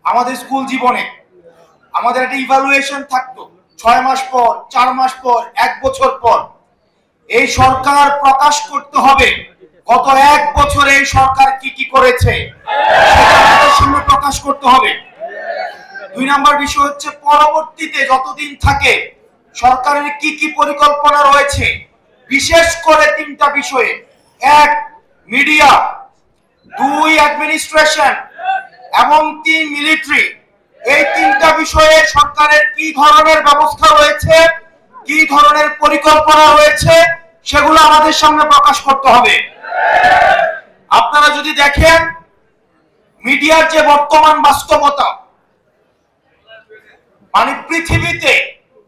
আমাদের স্কুল জীবনে আমাদের একটা ইভালুয়েশন থাকতো 6 মাস পর, 4 মাস পর, 1 বছর পর। এই সরকার প্রকাশ করতে হবে গত 1 বছরে এই সরকার কি কি করেছে, সেটা আমাদের সামনে প্রকাশ করতে হবে। 2 নম্বর বিষয় হচ্ছে পরবর্তীতে যতদিন থাকে সরকারের কি কি পরিকল্পনা রয়েছে, বিশেষ করে 3টা বিষয়ে। 1 মিডিয়া, 2 অ্যাডমিনিস্ট্রেশন এবং 3 মিলিটারি। এই 3টা বিষয়ে সরকারের কি ধরনের ব্যবস্থা রয়েছে, কি ধরনের পরিকল্পনা রয়েছে, সেগুলো আমাদের সামনে প্রকাশ করতে হবে। আপনারা যদি দেখেন মিডিয়ার যে বর্তমান বাস্তবতা, মানে পৃথিবীতে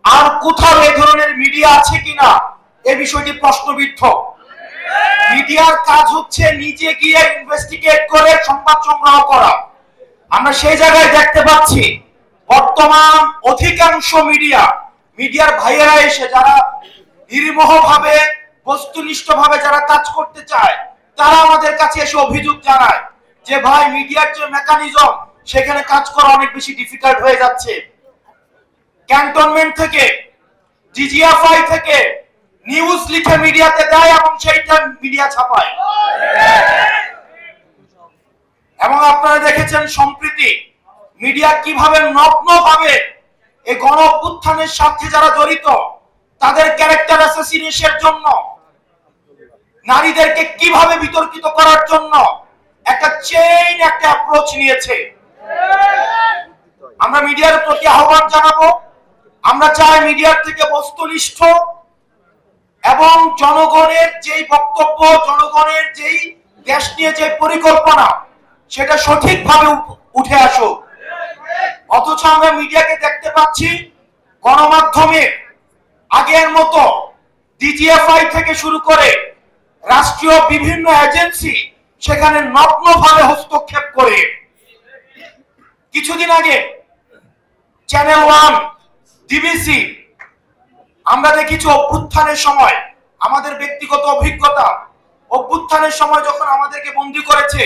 আর কোথাও এই ধরনের মিডিয়া আছে কিনা এই বিষয়টি প্রশ্নবিদ্ধ। মিডিয়ার কাজ হচ্ছে নিজে গিয়ে ইনভেস্টিগেট করে সংবাদ সংগ্রহ করা। আমরা সেই জায়গায় দেখতে পাচ্ছি বর্তমান অধিকাংশ মিডিয়ার ভাইয়েরা এসে যারা নির্মোহভাবে বস্তুনিষ্ঠভাবে যারা কাজ করতে চায় তারা আমাদের কাছে এসে অভিযোগ জানায় যে ভাই মিডিয়ার যে মেকানিজম সেখানে কাজ করা অনেক বেশি ডিফিকাল্ট হয়ে যাচ্ছে। ক্যান্টনমেন্ট থেকে, ডিজিএফআই থেকে নিউজ লিখে মিডিয়াতে দেয় এবং সেইটা মিডিয়া ছাপায়। এবং আপনারা দেখেছেন সম্প্রতি মিডিয়া কিভাবে নগ্নভাবে এই গণ অভ্যুত্থানের সাথে যারা জড়িত তাদের ক্যারেক্টার অ্যাসাসিনেশনের জন্য, নারীদেরকে কিভাবে বিতর্কিত করার জন্য একটা চেইন, একটা অ্যাপ্রোচ নিয়েছে। আমরা মিডিয়ার প্রতি আহ্বান জানাবো। আমরা চাই মিডিয়ার থেকে বস্তুনিষ্ঠ এবং জনগণের যেই বক্তব্য, জনগণের যেই দেশ নিয়ে যে পরিকল্পনা সেটা সঠিকভাবে উঠে আসুক। অথচ আমরা মিডিয়াকে দেখতে পাচ্ছি গণমাধ্যমে আগের মতো ডিজিএফআই থেকে শুরু করে রাষ্ট্রীয় বিভিন্ন এজেন্সি সেখানে নগ্নভাবে হস্তক্ষেপ করে। কিছুদিন আগে চ্যানেল 1, ডিবিসি, আমরা দেখেছি অভ্যুত্থানের সময় আমাদের ব্যক্তিগত অভিজ্ঞতা, অভ্যুত্থানের সময় যখন আমাদেরকে বন্দী করেছে,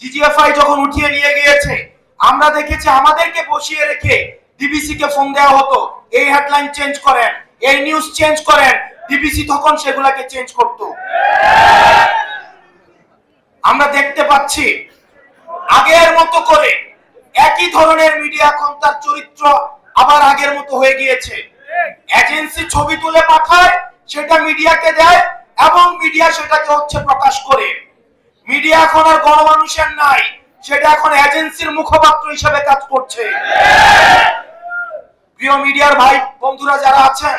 ডিজিএফআই যখন উঠিয়ে নিয়ে গিয়েছে, আমরা দেখেছি আমাদেরকে বসিয়ে রেখে ডিবিসি কে ফোন দেওয়া হতো, এই হেডলাইন চেঞ্জ করেন, এই নিউজ চেঞ্জ করেন। ডিবিসি তখন সেগুলাকে চেঞ্জ করত। আমরা দেখতে পাচ্ছি আগের মতো করে একই ধরনের মিডিয়া এখন তার চরিত্র আবার আগের মতো হয়ে গিয়েছে। এজেন্সি ছবি তুলে পাঠায়, সেটা মিডিয়াকে দেয় এবং মিডিয়া সেটাকে প্রকাশ করে। মিডিয়া এখন আর গণমানুষের নাই, সেটা এখন এজেন্সির মুখপাত্র হিসেবে কাজ করছে। প্রিয় মিডিয়ার ভাই বন্ধুরা যারা আছেন,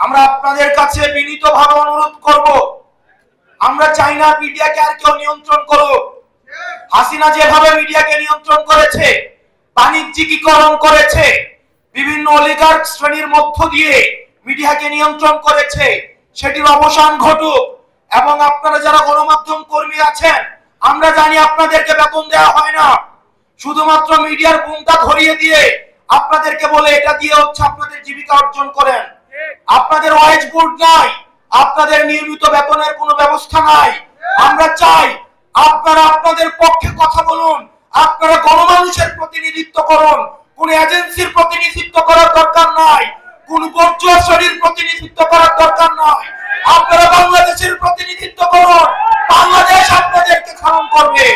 আমরা আপনাদের কাছে বিনীতভাবে অনুরোধ করব, আমরা চাই না মিডিয়াকে আর কেউ নিয়ন্ত্রণ করুক। হাসিনা যেভাবে মিডিয়াকে নিয়ন্ত্রণ করেছে, বাণিজ্যিকীকরণ করেছে, বিভিন্ন অলিগার্ক শ্রেণীর মধ্য দিয়ে মিডিয়াকে নিয়ন্ত্রণ করেছে, সেটির অবসান ঘটুক। এবং আপনারা যারা গণমাধ্যম কর্মী আছেন, আমরা জানি আপনাদেরকে বেতন দেওয়া হয় না, শুধুমাত্র মিডিয়ার বুমটা ধরিয়ে দিয়ে আপনাদেরকে বলে এটা দিয়ে আপনাদের জীবিকা অর্জন করেন। আপনাদের ওয়াইজ বোর্ড নাই, আপনাদের নিয়মিত বেতনের কোনো ব্যবস্থা নাই। আমরা চাই আপনারা আপনাদের পক্ষে কথা বলুন, আপনারা গণমানুষের প্রতিনিধিত্ব করুন। কোন এজেন্সির প্রতিনিধিত্ব করার দরকার নাই, কোন বর্জ্য শ্রেণীর প্রতিনিধিত্ব করার দরকার নাই। আপনারা বাংলাদেশের প্রতিনিধিত্ব করুন, বাংলাদেশ আপনাদেরকে খারণ করবে।